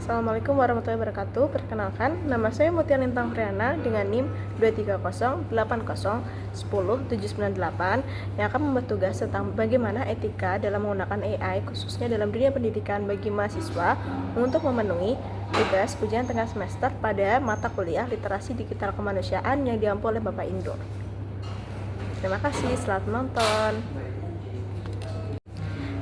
Assalamualaikum warahmatullahi wabarakatuh. Perkenalkan, nama saya Mutia Lintang Priana dengan NIM 23080100798 yang akan membuat tugas tentang bagaimana etika dalam menggunakan AI khususnya dalam dunia pendidikan bagi mahasiswa untuk memenuhi tugas ujian tengah semester pada mata kuliah Literasi Digital Kemanusiaan yang diampu oleh Bapak Indo. Terima kasih, selamat menonton.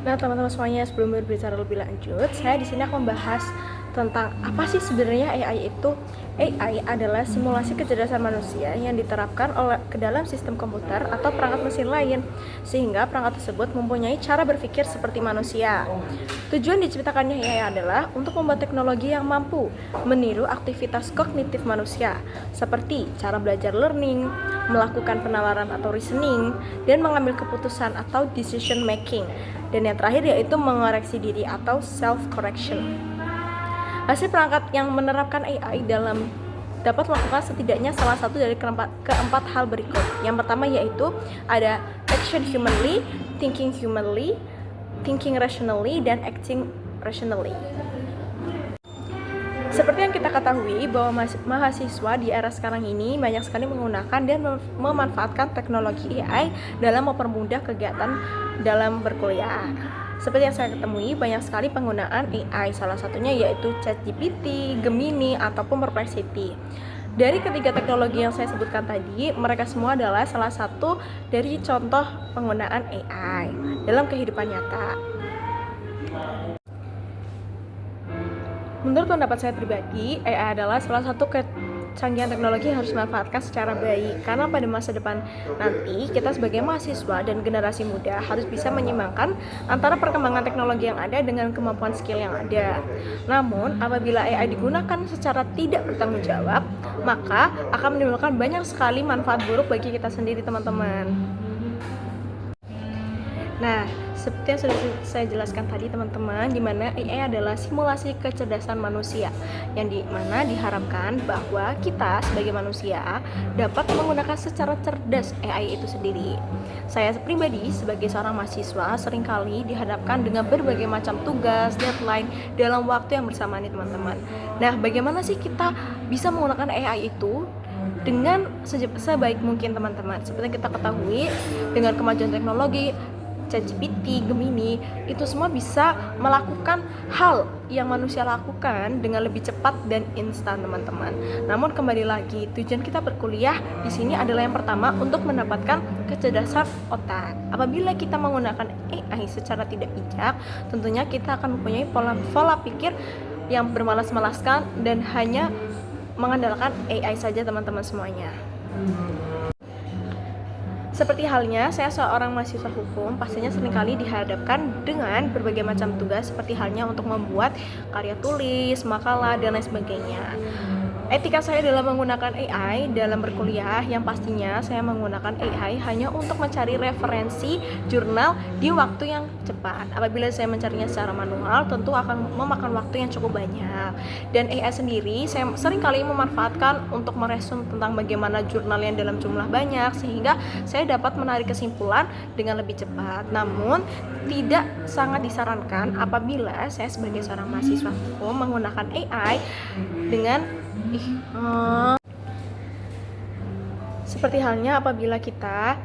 Nah, teman-teman semuanya, sebelum berbicara lebih lanjut, saya di sini akan membahas tentang apa sih sebenarnya AI itu. AI adalah simulasi kecerdasan manusia yang diterapkan ke dalam sistem komputer atau perangkat mesin lain, sehingga perangkat tersebut mempunyai cara berpikir seperti manusia. Tujuan diciptakannya AI adalah untuk membuat teknologi yang mampu meniru aktivitas kognitif manusia, seperti cara belajar learning, melakukan penalaran atau reasoning, dan mengambil keputusan atau decision making. Dan yang terakhir yaitu mengoreksi diri atau self-correction. Hasil perangkat yang menerapkan AI dapat melakukan setidaknya salah satu dari keempat hal berikut. Yang pertama yaitu ada action humanly, thinking rationally, dan acting rationally. Seperti yang kita ketahui bahwa mahasiswa di era sekarang ini banyak sekali menggunakan dan memanfaatkan teknologi AI dalam mempermudah kegiatan dalam berkuliah. Seperti yang saya ketemui, banyak sekali penggunaan AI, salah satunya yaitu ChatGPT, Gemini, ataupun Perplexity. Dari ketiga teknologi yang saya sebutkan tadi, mereka semua adalah salah satu dari contoh penggunaan AI dalam kehidupan nyata. Menurut pendapat saya pribadi, AI adalah salah satu kecanggihan teknologi yang harus dimanfaatkan secara baik, karena pada masa depan nanti kita sebagai mahasiswa dan generasi muda harus bisa menyeimbangkan antara perkembangan teknologi yang ada dengan kemampuan skill yang ada. Namun, apabila AI digunakan secara tidak bertanggung jawab, maka akan menimbulkan banyak sekali manfaat buruk bagi kita sendiri, teman-teman. Nah, seperti yang sudah saya jelaskan tadi teman-teman, di mana AI adalah simulasi kecerdasan manusia yang dimana diharapkan bahwa kita sebagai manusia dapat menggunakan secara cerdas AI itu sendiri. Saya pribadi sebagai seorang mahasiswa seringkali dihadapkan dengan berbagai macam tugas, deadline dalam waktu yang bersamaan nih teman-teman. Nah, bagaimana sih kita bisa menggunakan AI itu dengan sebaik mungkin teman-teman? Seperti yang kita ketahui, dengan kemajuan teknologi, ChatGPT, Gemini, itu semua bisa melakukan hal yang manusia lakukan dengan lebih cepat dan instan, teman-teman. Namun kembali lagi, tujuan kita berkuliah di sini adalah yang pertama untuk mendapatkan kecerdasan otak. Apabila kita menggunakan AI secara tidak bijak, tentunya kita akan mempunyai pola pikir yang bermalas-malaskan dan hanya mengandalkan AI saja, teman-teman semuanya. Seperti halnya saya seorang mahasiswa hukum, pastinya seringkali dihadapkan dengan berbagai macam tugas seperti halnya untuk membuat karya tulis, makalah, dan lain sebagainya. Etika saya dalam menggunakan AI dalam berkuliah yang pastinya saya menggunakan AI hanya untuk mencari referensi jurnal di waktu yang cepat. Apabila saya mencarinya secara manual, tentu akan memakan waktu yang cukup banyak. Dan AI sendiri saya seringkali memanfaatkan untuk meresum tentang bagaimana jurnal yang dalam jumlah banyak, sehingga saya dapat menarik kesimpulan dengan lebih cepat. Namun tidak sangat disarankan apabila saya sebagai seorang mahasiswa hukum menggunakan AI dengan seperti halnya apabila kita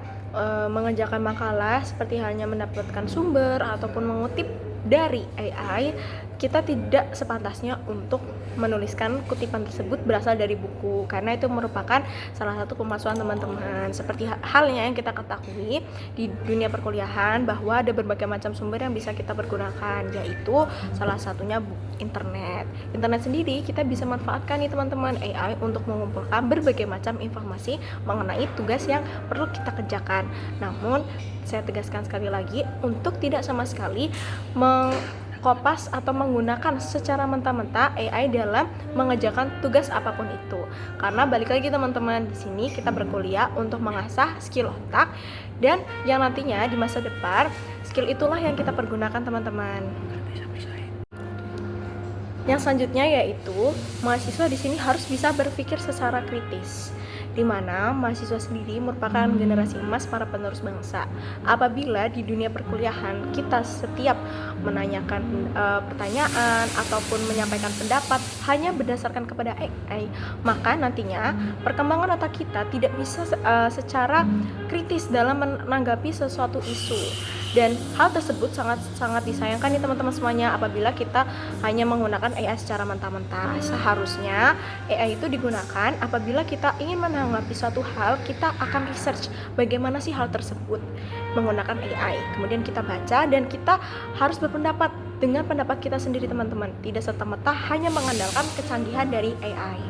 mengerjakan makalah, seperti halnya mendapatkan sumber ataupun mengutip dari AI, kita tidak sepantasnya untuk menuliskan kutipan tersebut berasal dari buku, karena itu merupakan salah satu pemalsuan, teman-teman. Seperti halnya yang kita ketahui di dunia perkuliahan bahwa ada berbagai macam sumber yang bisa kita pergunakan, yaitu salah satunya internet. Internet sendiri kita bisa manfaatkan nih teman-teman, AI untuk mengumpulkan berbagai macam informasi mengenai tugas yang perlu kita kerjakan. Namun saya tegaskan sekali lagi untuk tidak sama sekali mengkopas atau menggunakan secara mentah-mentah AI dalam mengerjakan tugas apapun itu. Karena balik lagi teman-teman, di sini kita berkuliah untuk mengasah skill otak, dan yang nantinya di masa depan skill itulah yang kita pergunakan, teman-teman. Yang selanjutnya yaitu mahasiswa di sini harus bisa berpikir secara kritis, di mana mahasiswa sendiri merupakan generasi emas para penerus bangsa. Apabila di dunia perkuliahan kita setiap menanyakan pertanyaan ataupun menyampaikan pendapat hanya berdasarkan kepada AI, maka nantinya perkembangan otak kita tidak bisa secara kritis dalam menanggapi sesuatu isu. Dan hal tersebut sangat disayangkan nih teman-teman semuanya apabila kita hanya menggunakan AI secara mentah-mentah. Seharusnya AI itu digunakan apabila kita ingin menanggapi suatu hal, kita akan research bagaimana sih hal tersebut menggunakan AI. Kemudian kita baca dan kita harus berpendapat dengan pendapat kita sendiri teman-teman. Tidak serta-merta hanya mengandalkan kecanggihan dari AI.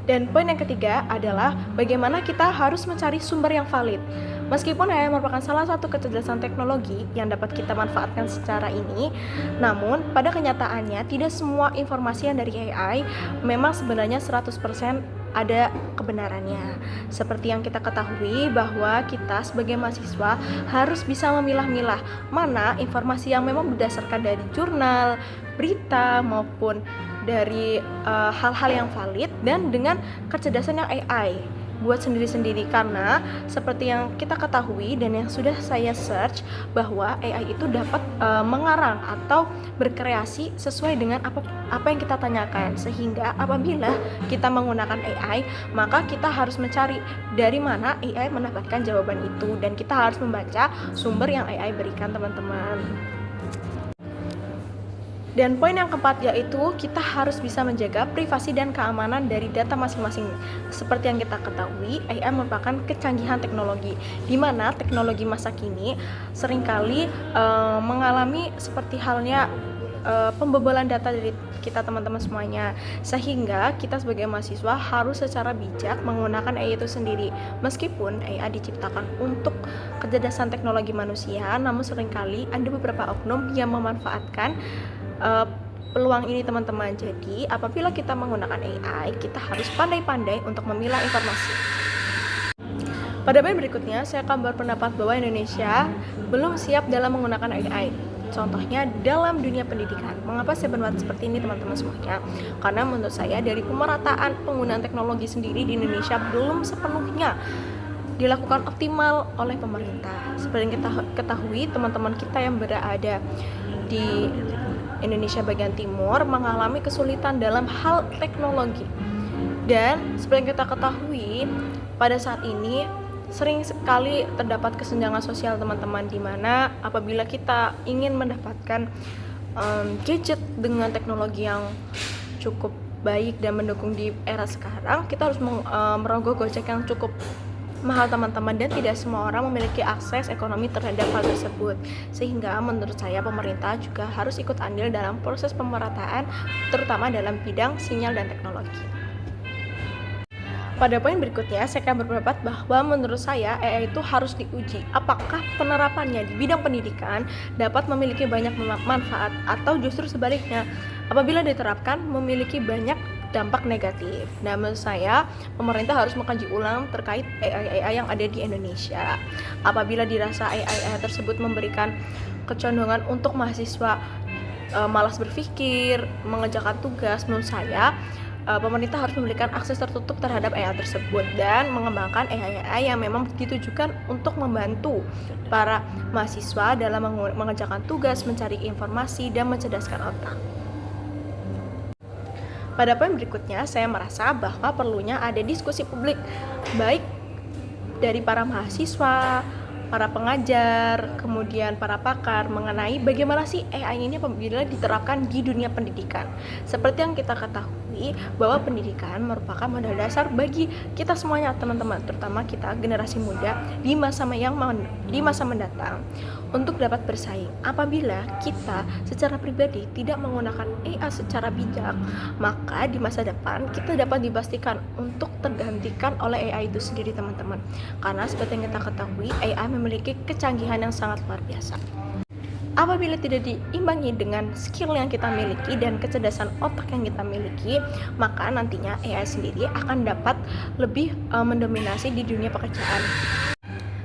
Dan poin yang ketiga adalah bagaimana kita harus mencari sumber yang valid. Meskipun AI merupakan salah satu kecerdasan teknologi yang dapat kita manfaatkan secara ini, namun pada kenyataannya tidak semua informasi yang dari AI memang sebenarnya 100% ada kebenarannya. Seperti yang kita ketahui bahwa kita sebagai mahasiswa harus bisa memilah-milah mana informasi yang memang berdasarkan dari jurnal, berita maupun dari hal-hal yang valid dan dengan kecerdasan yang AI buat sendiri-sendiri, karena seperti yang kita ketahui dan yang sudah saya search bahwa AI itu dapat mengarang atau berkreasi sesuai dengan apa yang kita tanyakan, sehingga apabila kita menggunakan AI maka kita harus mencari dari mana AI mendapatkan jawaban itu dan kita harus membaca sumber yang AI berikan teman-teman. Dan poin yang keempat yaitu kita harus bisa menjaga privasi dan keamanan dari data masing-masing. Seperti yang kita ketahui, AI merupakan kecanggihan teknologi, di mana teknologi masa kini seringkali mengalami seperti halnya pembobolan data dari kita teman-teman semuanya, sehingga kita sebagai mahasiswa harus secara bijak menggunakan AI itu sendiri. Meskipun AI diciptakan untuk kecerdasan teknologi manusia, namun seringkali ada beberapa oknum yang memanfaatkan peluang ini teman-teman. Jadi apabila kita menggunakan AI, kita harus pandai-pandai untuk memilah informasi. Pada poin berikutnya, saya akan berpendapat bahwa Indonesia belum siap dalam menggunakan AI. Contohnya dalam dunia pendidikan. Mengapa saya berpendapat seperti ini teman-teman semuanya? Karena menurut saya dari pemerataan penggunaan teknologi sendiri di Indonesia belum sepenuhnya dilakukan optimal oleh pemerintah. Seperti yang kita ketahui, teman-teman kita yang berada di Indonesia bagian timur mengalami kesulitan dalam hal teknologi. Dan seperti yang kita ketahui, pada saat ini sering sekali terdapat kesenjangan sosial teman-teman, di mana apabila kita ingin mendapatkan gadget dengan teknologi yang cukup baik dan mendukung di era sekarang, kita harus merogoh kocek yang cukup mahal teman-teman, dan tidak semua orang memiliki akses ekonomi terhadap hal tersebut, sehingga menurut saya pemerintah juga harus ikut andil dalam proses pemerataan terutama dalam bidang sinyal dan teknologi. Pada poin berikutnya, saya akan berpendapat bahwa menurut saya AI itu harus diuji apakah penerapannya di bidang pendidikan dapat memiliki banyak manfaat atau justru sebaliknya apabila diterapkan memiliki banyak dampak negatif. Nah, menurut saya pemerintah harus mengkaji ulang terkait AI yang ada di Indonesia. Apabila dirasa AI tersebut memberikan kecondongan untuk mahasiswa malas berpikir, mengerjakan tugas, menurut saya pemerintah harus memberikan akses tertutup terhadap AI tersebut dan mengembangkan AI yang memang ditujukan untuk membantu para mahasiswa dalam mengerjakan tugas, mencari informasi, dan mencerdaskan otak. Pada poin berikutnya, saya merasa bahwa perlunya ada diskusi publik, baik dari para mahasiswa, para pengajar, kemudian para pakar mengenai bagaimana sih AI ini apabila diterapkan di dunia pendidikan. Seperti yang kita ketahui bahwa pendidikan merupakan modal dasar bagi kita semuanya teman-teman, terutama kita generasi muda di masa mendatang untuk dapat bersaing. Apabila kita secara pribadi tidak menggunakan AI secara bijak, maka di masa depan kita dapat dipastikan untuk tergantikan oleh AI itu sendiri teman-teman. Karena seperti yang kita ketahui, AI memiliki kecanggihan yang sangat luar biasa. Apabila tidak diimbangi dengan skill yang kita miliki dan kecerdasan otak yang kita miliki, maka nantinya AI sendiri akan dapat lebih mendominasi di dunia pekerjaan.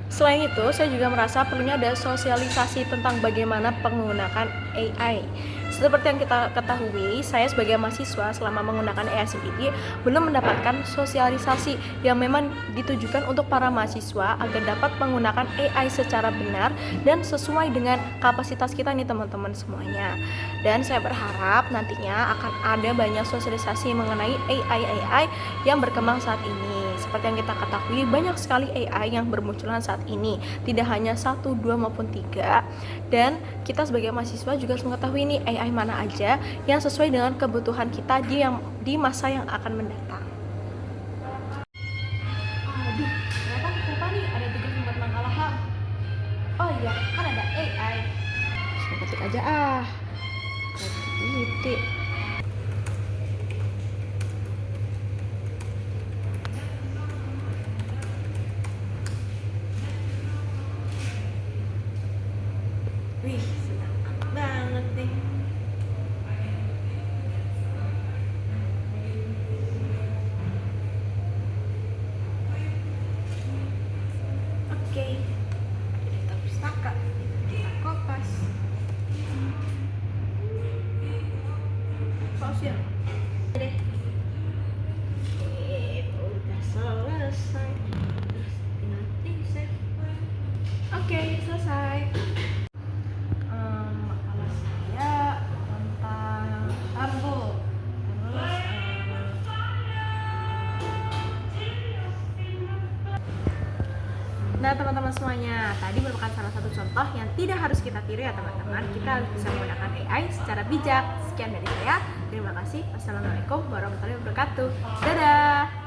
Selain itu, saya juga merasa perlunya ada sosialisasi tentang bagaimana penggunaan AI. Seperti yang kita ketahui, saya sebagai mahasiswa selama menggunakan AI sendiri belum mendapatkan sosialisasi yang memang ditujukan untuk para mahasiswa agar dapat menggunakan AI secara benar dan sesuai dengan kapasitas kita nih teman-teman semuanya. Dan saya berharap nantinya akan ada banyak sosialisasi mengenai AI yang berkembang saat ini. Seperti yang kita ketahui, banyak sekali AI yang bermunculan saat ini, tidak hanya 1, 2 maupun 3. Dan kita sebagai mahasiswa juga harus mengetahui nih AI mana aja yang sesuai dengan kebutuhan kita di masa yang akan mendatang. Aduh, ternyata lupa nih ada tugas membuat makalah HAM. Oh iya, kan ada AI. Saya ketik aja ah. Titik. Wih, semangat banget nih. Oke, kita pustaka, kita kopas. Pause ya. Deh. Udah selesai. Nanti save. Oke, selesai. Makalah saya tentang Argo. Terus nah teman-teman semuanya, tadi merupakan salah satu contoh yang tidak harus kita tiru ya teman-teman. Kita harus bisa menggunakan AI secara bijak. Sekian dari saya, terima kasih. Wassalamualaikum warahmatullahi wabarakatuh. Dadah.